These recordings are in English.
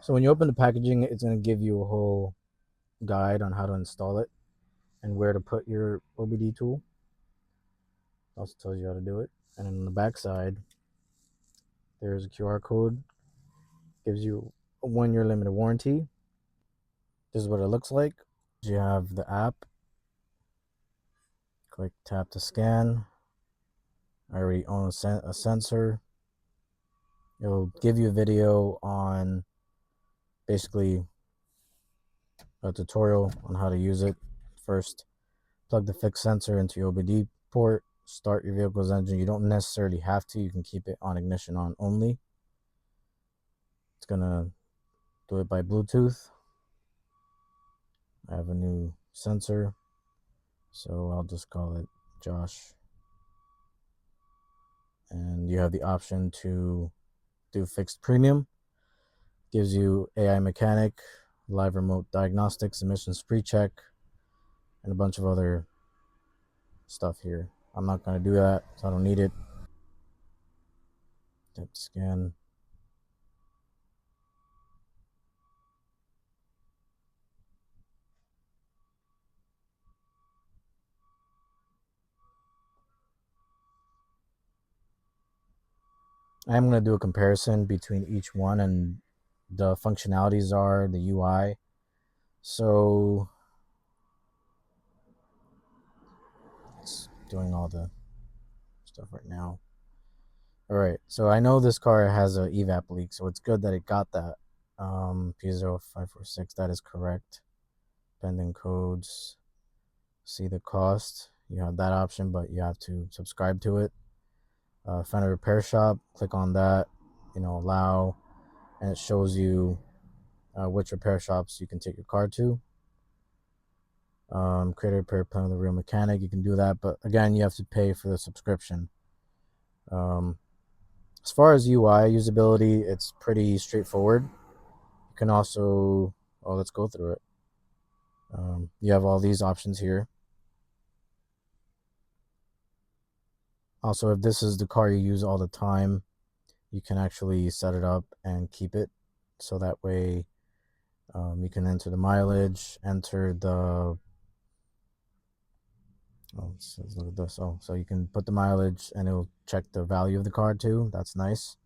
So when you open the packaging, it's going to give you a whole guide on how to install it and where to put your OBD tool. It also tells you how to do it. And then on the back side, there's a QR code. Gives you a 1-year limited warranty. This is what it looks like. You have the app. Click tap to scan. I already own a sensor. It'll give you a video on basically a tutorial on how to use it. First, plug the fixed sensor into your OBD port. Start your vehicle's engine. You don't necessarily have to. You can keep it on ignition on only. It's gonna do it by Bluetooth. I have a new sensor, so I'll just call it Josh. And you have the option to do fixed premium. Gives you AI mechanic, live remote diagnostics, emissions pre-check, and a bunch of other stuff here. I'm not going to do that, so I don't need it. Tap scan. I'm going to do a comparison between each one, and the functionalities are the UI. So it's doing all the stuff right now. All right, so I know this car has a evap leak, so it's good that it got that. P0546, that is correct. Pending codes. See the cost. You have that option, but you have to subscribe to it. Find a repair shop. Click on that. Allow, and it shows you which repair shops you can take your car to. Create a repair plan with a real mechanic. You can do that, but again, you have to pay for the subscription. As far as UI usability, it's pretty straightforward. You can also, let's go through it. You have all these options here. Also, if this is the car you use all the time, you can actually set it up and keep it. So that way you can enter the mileage, enter the, let's look at this. So you can put the mileage and it'll check the value of the car too. That's nice.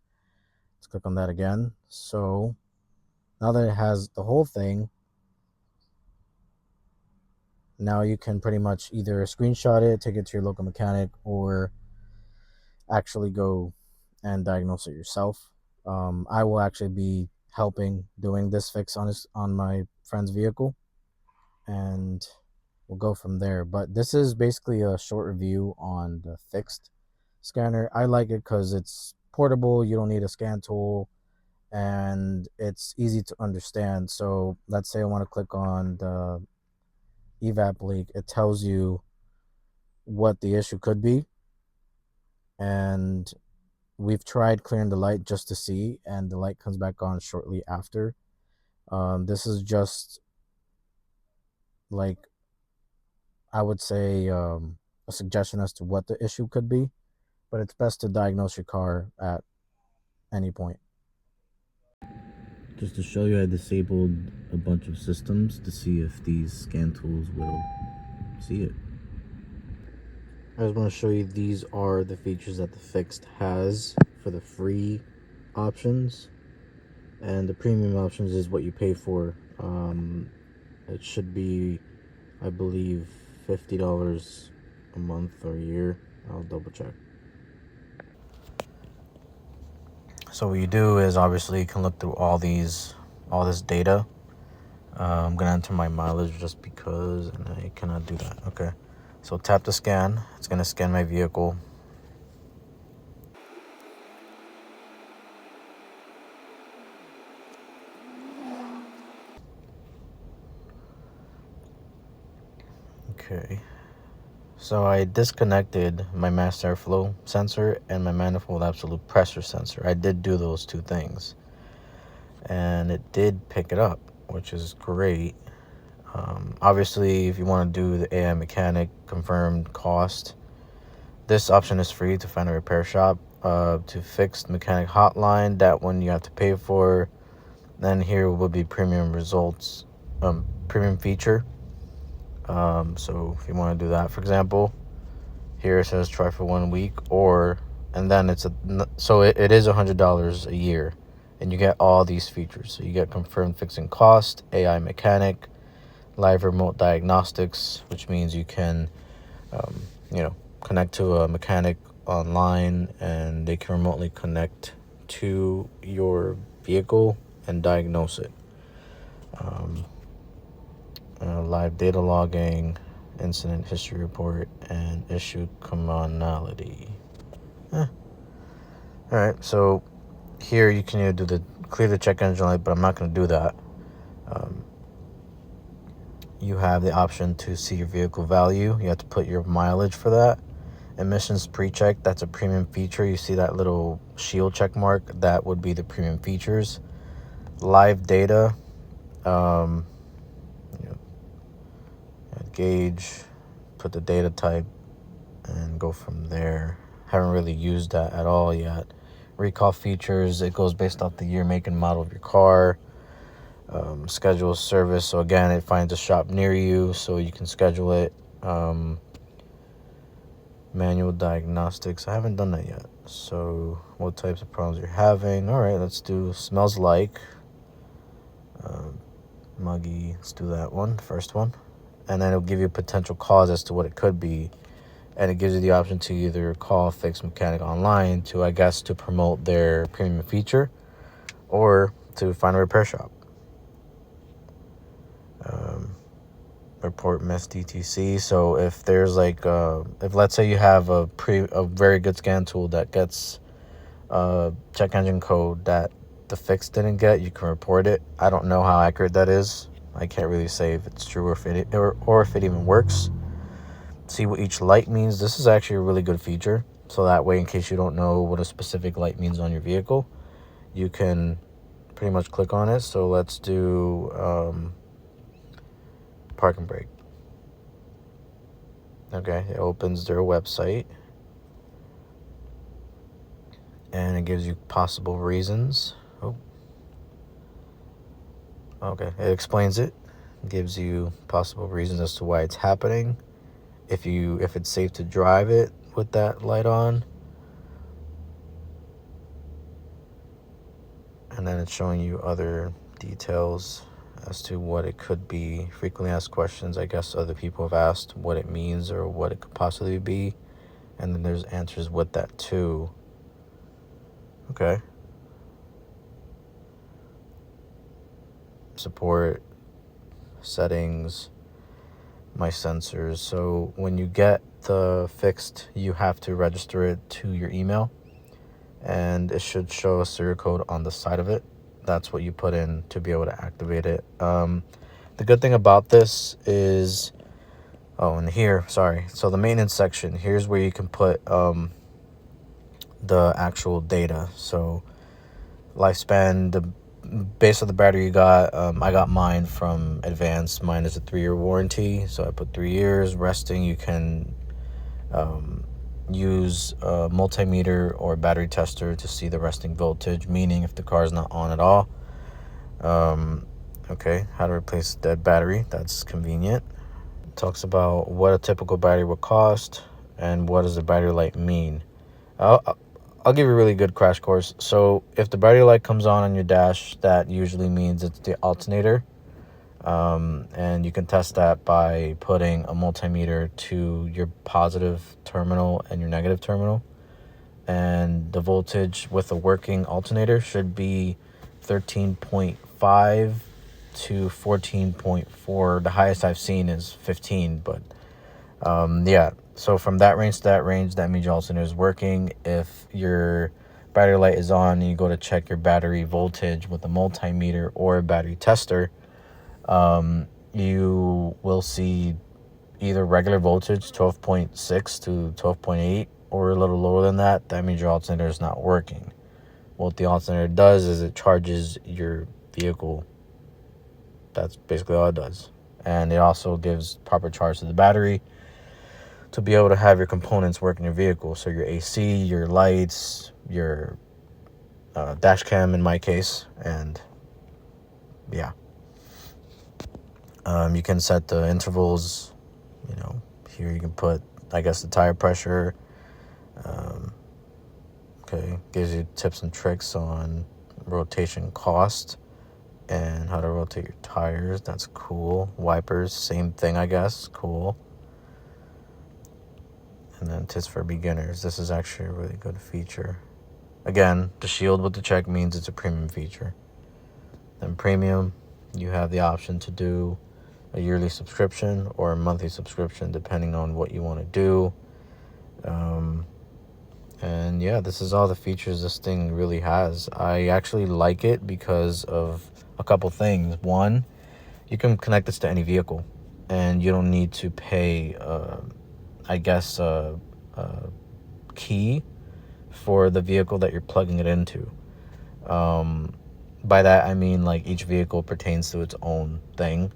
Let's click on that again. So now that it has the whole thing, now you can pretty much either screenshot it, take it to your local mechanic, or actually go and diagnose it yourself. I will actually be helping doing this fix on my friend's vehicle, and we'll go from there. But this is basically a short review on the FIXD scanner. I like it because it's portable. You don't need a scan tool, and it's easy to understand. So let's say I want to click on the evap leak. It tells you what the issue could be, and we've tried clearing the light just to see, and the light comes back on shortly after. This is just like, I would say, a suggestion as to what the issue could be, but it's best to diagnose your car at any point. Just to show you, I disabled a bunch of systems to see if these scan tools will see it. I just want to show you, these are the features that the FIXD has for the free options, and the premium options is what you pay for. It should be, I believe, $50 a month or a year. I'll double check. So what you do is, obviously you can look through all this data. I'm gonna enter my mileage just because, and I cannot do that. Okay, so tap to scan. It's gonna scan my vehicle. Okay, so I disconnected my mass airflow sensor and my manifold absolute pressure sensor. I did do those two things, and it did pick it up, which is great. Obviously, if you want to do the AI mechanic confirmed cost, this option is free to find a repair shop. To FIXD mechanic hotline, that one you have to pay for. Then here will be premium results, premium feature. So if you want to do that, for example, here it says try for 1 week, and then it is $100 a year, and you get all these features. So you get confirmed fixing cost, AI mechanic, live remote diagnostics, which means you can, connect to a mechanic online, and they can remotely connect to your vehicle and diagnose it. Live data logging, incident history report, and issue commonality. All right, so here you can either do the clear the check engine light, but I'm not going to do that. You have the option to see your vehicle value. You have to put your mileage for that. Emissions pre-check, that's a premium feature. You see that little shield check mark? That would be the premium features. Live data, gauge, put the data type, and go from there. Haven't really used that at all yet. Recall features, it goes based off the year, make, and model of your car. Schedule service, so again, it finds a shop near you so you can schedule it. Manual diagnostics, I haven't done that yet. So what types of problems you're having. All right, let's do smells like. Muggy, let's do that one, first one. And then it'll give you a potential cause as to what it could be. And it gives you the option to either call a fixed mechanic online to promote their premium feature, or to find a repair shop. Report missed DTC. So if there's if let's say you have a very good scan tool that gets check engine code that the fix didn't get, you can report it. I don't know how accurate that is. I can't really say if it's true or if it even works. See what each light means. This is actually a really good feature. So that way, in case you don't know what a specific light means on your vehicle, you can pretty much click on it. So let's do park and brake. Okay, it opens their website, and it gives you possible reasons. Okay, it explains it. Gives you possible reasons as to why it's happening. If it's safe to drive it with that light on. And then it's showing you other details as to what it could be. Frequently asked questions, I guess other people have asked what it means or what it could possibly be. And then there's answers with that too. Okay. Support, settings, my sensors. So when you get the fixed, you have to register it to your email, and it should show a serial code on the side of it. That's what you put in to be able to activate it. The good thing about this is, so the maintenance section, here's where you can put the actual data. So lifespan, the base of the battery you got, I got mine from Advanced. Mine is a 3-year warranty, so I put 3 years. Resting, you can use a multimeter or battery tester to see the resting voltage, meaning if the car is not on at all. Okay, how to replace a dead battery, that's convenient. It talks about what a typical battery will cost and what does the battery light mean. I'll give you a really good crash course. So if the battery light comes on your dash, that usually means it's the alternator. And you can test that by putting a multimeter to your positive terminal and your negative terminal. And the voltage with a working alternator should be 13.5 to 14.4. The highest I've seen is 15, but so from that range to that range, that means your alternator is working. If your battery light is on and you go to check your battery voltage with a multimeter or a battery tester, you will see either regular voltage, 12.6 to 12.8, or a little lower than that. That means your alternator is not working. What the alternator does is it charges your vehicle. That's basically all it does. And it also gives proper charge to the battery to be able to have your components work in your vehicle. So your AC, your lights, your dash cam in my case, and yeah. You can set the intervals. Here you can put, I guess, the tire pressure. Okay, gives you tips and tricks on rotation cost and how to rotate your tires. That's cool. Wipers, same thing, I guess. Cool. And then tips for beginners. This is actually a really good feature. Again, the shield with the check means it's a premium feature. Then premium, you have the option to do a yearly subscription or a monthly subscription depending on what you want to do. And yeah, this is all the features this thing really has. I actually like it because of a couple things. One, you can connect this to any vehicle and you don't need to pay, I guess, a key for the vehicle that you're plugging it into. By that, I mean like each vehicle pertains to its own thing.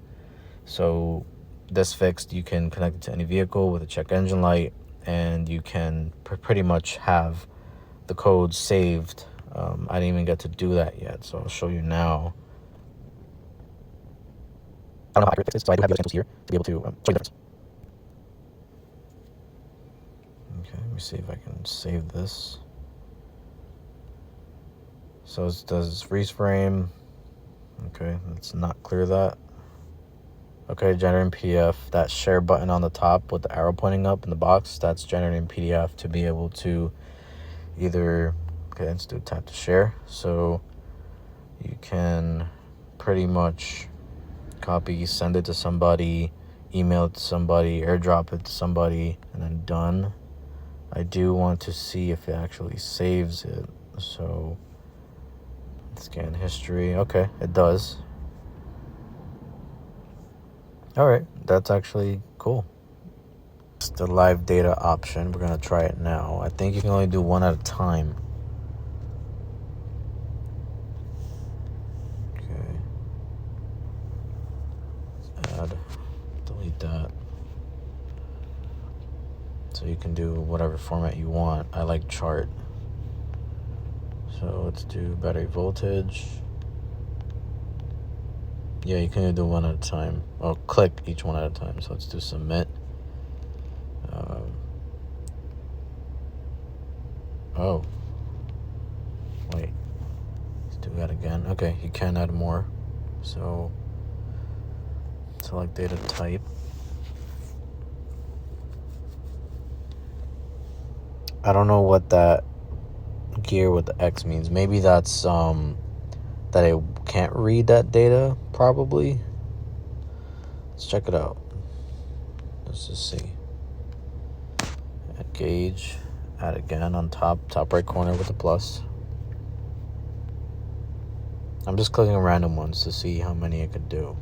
So this FIXD, you can connect it to any vehicle with a check engine light, and you can pretty much have the code saved. I didn't even get to do that yet, so I'll show you now. I don't know how accurate this is, so I do have the examples here to be able to show you the difference. Okay, let me see if I can save this. So it does freeze frame. Okay, let's not clear that. Okay, generating PDF. That share button on the top with the arrow pointing up in the box, that's generating PDF to be able to either, okay, let's do tap to share. So you can pretty much copy, send it to somebody, email it to somebody, airdrop it to somebody, and then done. I do want to see if it actually saves it. So scan history. Okay, it does. All right, that's actually cool. It's the live data option. We're gonna try it now. I think you can only do one at a time. Okay. Let's add, delete that. So you can do whatever format you want. I like chart. So let's do battery voltage. Yeah, you can do one at a time. Oh, click each one at a time. So let's do submit. Oh. Wait. Let's do that again. Okay, you can add more. So select data type. I don't know what that gear with the X means. Maybe that's that it can't read that data, probably. Let's check it out. Let's just see. Add gauge. Add again on top right corner with the plus. I'm just clicking random ones to see how many I could do.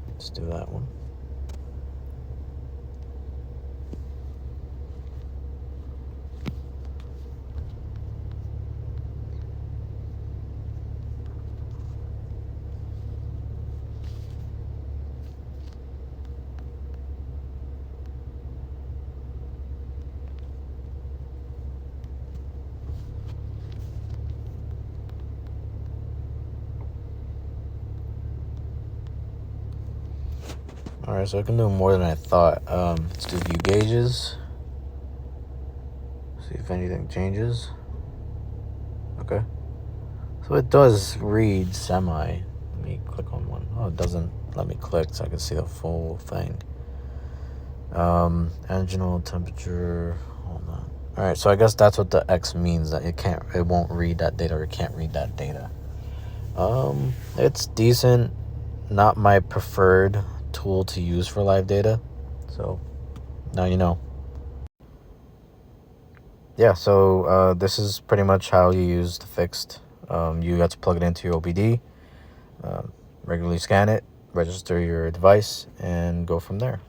Let's do that one. Alright, so I can do more than I thought. Let's do view gauges. See if anything changes. Okay. So it does read semi. Let me click on one. Oh, it doesn't let me click so I can see the full thing. Engine oil temperature. Hold on. Alright, so I guess that's what the X means, that it won't read that data, or it can't read that data. It's decent. Not my preferred tool to use for live data. So now you know. Yeah, so this is pretty much how you use the FIXD. You got to plug it into your OBD, regularly scan it, register your device, and go from there.